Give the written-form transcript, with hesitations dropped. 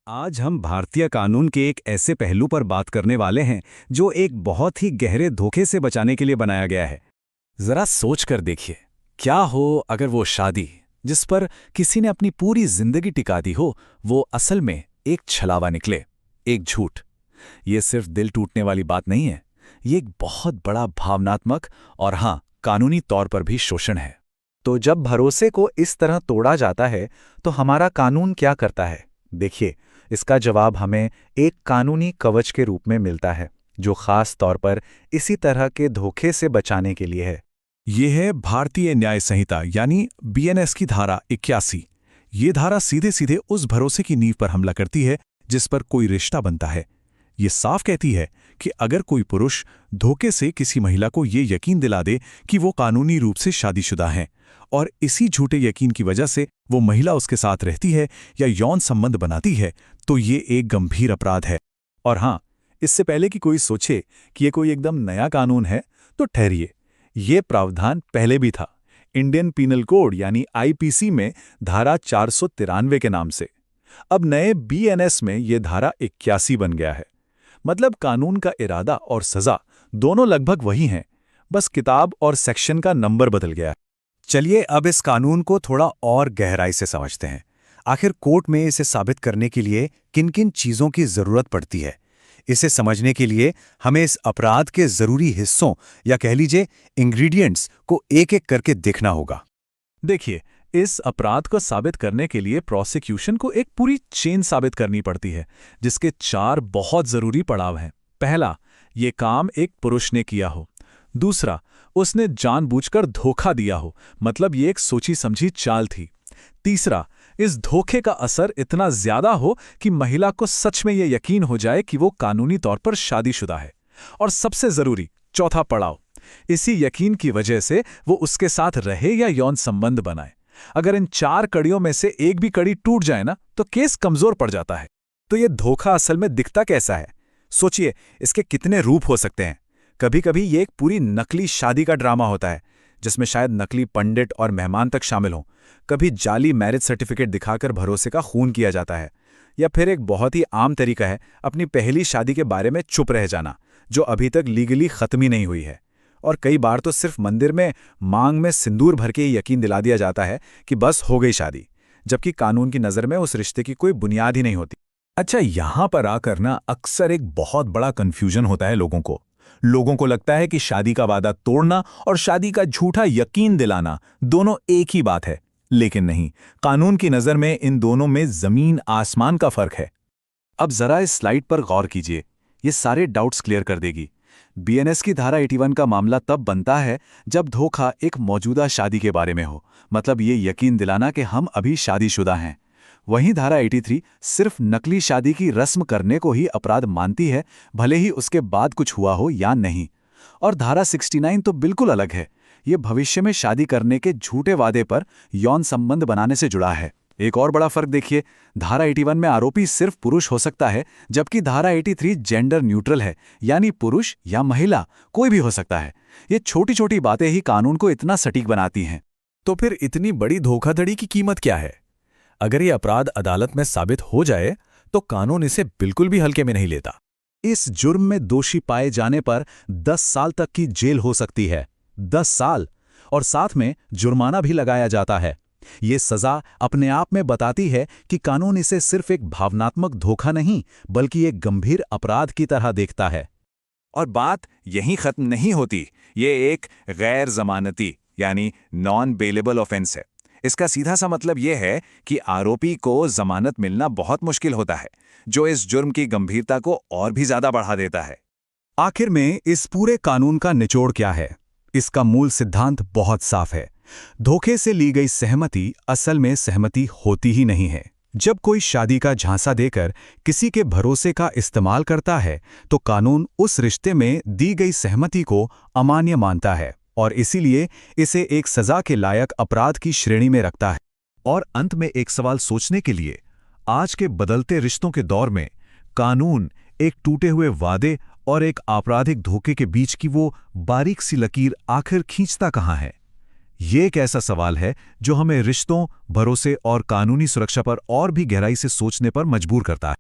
आज हम भारतीय कानून के एक ऐसे पहलू पर बात करने वाले हैं जो एक बहुत ही गहरे धोखे से बचाने के लिए बनाया गया है। जरा सोच कर देखिए, क्या हो अगर वो शादी जिस पर किसी ने अपनी पूरी जिंदगी टिका दी हो, वो असल में एक छलावा निकले, एक झूठ। ये सिर्फ दिल टूटने वाली बात नहीं है, ये एक बहुत बड़ा भावनात्मक और हाँ, कानूनी तौर पर भी शोषण है। तो जब भरोसे को इस तरह तोड़ा जाता है तो हमारा कानून क्या करता है? देखिए, इसका जवाब हमें एक कानूनी कवच के रूप में मिलता है जो खास तौर पर इसी तरह के धोखे से बचाने के लिए है। ये है भारतीय न्याय संहिता यानी बीएनएस की धारा 81। ये धारा सीधे सीधे उस भरोसे की नींव पर हमला करती है जिस पर कोई रिश्ता बनता है। ये साफ कहती है कि अगर कोई पुरुष धोखे से किसी महिला को ये यकीन दिला दे कि वो कानूनी रूप से शादीशुदा हैं और इसी झूठे यकीन की वजह से वो महिला उसके साथ रहती है या यौन संबंध बनाती है, तो ये एक गंभीर अपराध है। और हाँ, इससे पहले कि कोई सोचे कि ये कोई एकदम नया कानून है, तो ठहरिए, ये प्रावधान पहले भी था, इंडियन पीनल कोड यानी आईपीसी में धारा 493 के नाम से। अब नए बीएनएस में ये धारा 81 बन गया है। मतलब कानून का इरादा और सजा दोनों लगभग वही हैं, बस किताब और सेक्शन का नंबर बदल गया है। चलिए अब इस कानून को थोड़ा और गहराई से समझते हैं। आखिर कोर्ट में इसे साबित करने के लिए किन किन चीज़ों की ज़रूरत पड़ती है? इसे समझने के लिए हमें इस अपराध के ज़रूरी हिस्सों या कह लीजिए इंग्रेडिएंट्स को एक-एक करके देखना होगा। देखिए, इस अपराध को साबित करने के लिए प्रोसिक्यूशन को एक पूरी चेन साबित करनी पड़ती है, जिसके 4 बहुत जरूरी पड़ाव हैं। पहला, ये काम एक पुरुष ने किया हो। दूसरा, उसने जानबूझकर धोखा दिया हो, मतलब ये एक सोची समझी चाल थी। तीसरा, इस धोखे का असर इतना ज्यादा हो कि महिला को सच में ये यकीन हो जाए कि वो कानूनी तौर पर शादीशुदा है। और सबसे जरूरी चौथा पड़ाव, इसी यकीन की वजह से वो उसके साथ रहे या यौन संबंध बनाए। अगर इन 4 कड़ियों में से एक भी कड़ी टूट जाए ना, तो केस कमजोर पड़ जाता है। तो ये धोखा असल में दिखता कैसा है? सोचिए, इसके कितने रूप हो सकते हैं। कभी कभी ये एक पूरी नकली शादी का ड्रामा होता है जिसमें शायद नकली पंडित और मेहमान तक शामिल हों। कभी जाली मैरिज सर्टिफिकेट दिखाकर भरोसे का खून किया जाता है। या फिर एक बहुत ही आम तरीका है अपनी पहली शादी के बारे में चुप रह जाना, जो अभी तक लीगली खत्म ही नहीं हुई है। और कई बार तो सिर्फ मंदिर में मांग में सिंदूर भर के यकीन दिला दिया जाता है कि बस हो गई शादी, जबकि कानून की नज़र में उस रिश्ते की कोई बुनियाद ही नहीं होती। अच्छा, यहां पर आकर ना अक्सर एक बहुत बड़ा कंफ्यूजन होता है लोगों को लगता है कि शादी का वादा तोड़ना और शादी का झूठा यकीन दिलाना दोनों एक ही बात है। लेकिन नहीं, कानून की नज़र में इन दोनों में जमीन आसमान का फर्क है। अब जरा इस स्लाइड पर गौर कीजिए, ये सारे डाउट्स क्लियर कर देगी। बीएनएस की धारा 81 का मामला तब बनता है जब धोखा एक मौजूदा शादी के बारे में हो, मतलब ये यकीन दिलाना कि हम अभी शादीशुदा हैं। वहीं धारा 83 सिर्फ नकली शादी की रस्म करने को ही अपराध मानती है, भले ही उसके बाद कुछ हुआ हो या नहीं। और धारा 69 तो बिल्कुल अलग है, ये भविष्य में शादी करने के झूठे वादे पर यौन संबंध बनाने से जुड़ा है। एक और बड़ा फर्क देखिए, धारा 81 में आरोपी सिर्फ पुरुष हो सकता है, जबकि धारा 83 जेंडर न्यूट्रल है, यानी पुरुष या महिला कोई भी हो सकता है। ये छोटी छोटी बातें ही कानून को इतना सटीक बनाती हैं। तो फिर इतनी बड़ी धोखाधड़ी की कीमत क्या है? अगर ये अपराध अदालत में साबित हो जाए तो कानून इसे बिल्कुल भी हल्के में नहीं लेता। इस जुर्म में दोषी पाए जाने पर 10 साल तक की जेल हो सकती है। 10 साल, और साथ में जुर्माना भी लगाया जाता है। ये सजा अपने आप में बताती है कि कानून इसे सिर्फ एक भावनात्मक धोखा नहीं, बल्कि एक गंभीर अपराध की तरह देखता है। और बात यहीं खत्म नहीं होती। ये एक गैर जमानती यानी नॉन बेलेबल ऑफेंस है। इसका सीधा सा मतलब यह है कि आरोपी को जमानत मिलना बहुत मुश्किल होता है, जो इस जुर्म की गंभीरता को और भी ज्यादा बढ़ा देता है। आखिर में इस पूरे कानून का निचोड़ क्या है? इसका मूल सिद्धांत बहुत साफ है। धोखे से ली गई सहमति असल में सहमति होती ही नहीं है। जब कोई शादी का झांसा देकर किसी के भरोसे का इस्तेमाल करता है, तो कानून उस रिश्ते में दी गई सहमति को अमान्य मानता है और इसीलिए इसे एक सजा के लायक अपराध की श्रेणी में रखता है। और अंत में एक सवाल सोचने के लिए, आज के बदलते रिश्तों के दौर में कानून एक टूटे हुए वादे और एक आपराधिक धोखे के बीच की वो बारीक सी लकीर आखिर खींचता कहाँ है? ये एक ऐसा सवाल है जो हमें रिश्तों, भरोसे और कानूनी सुरक्षा पर और भी गहराई से सोचने पर मजबूर करता है।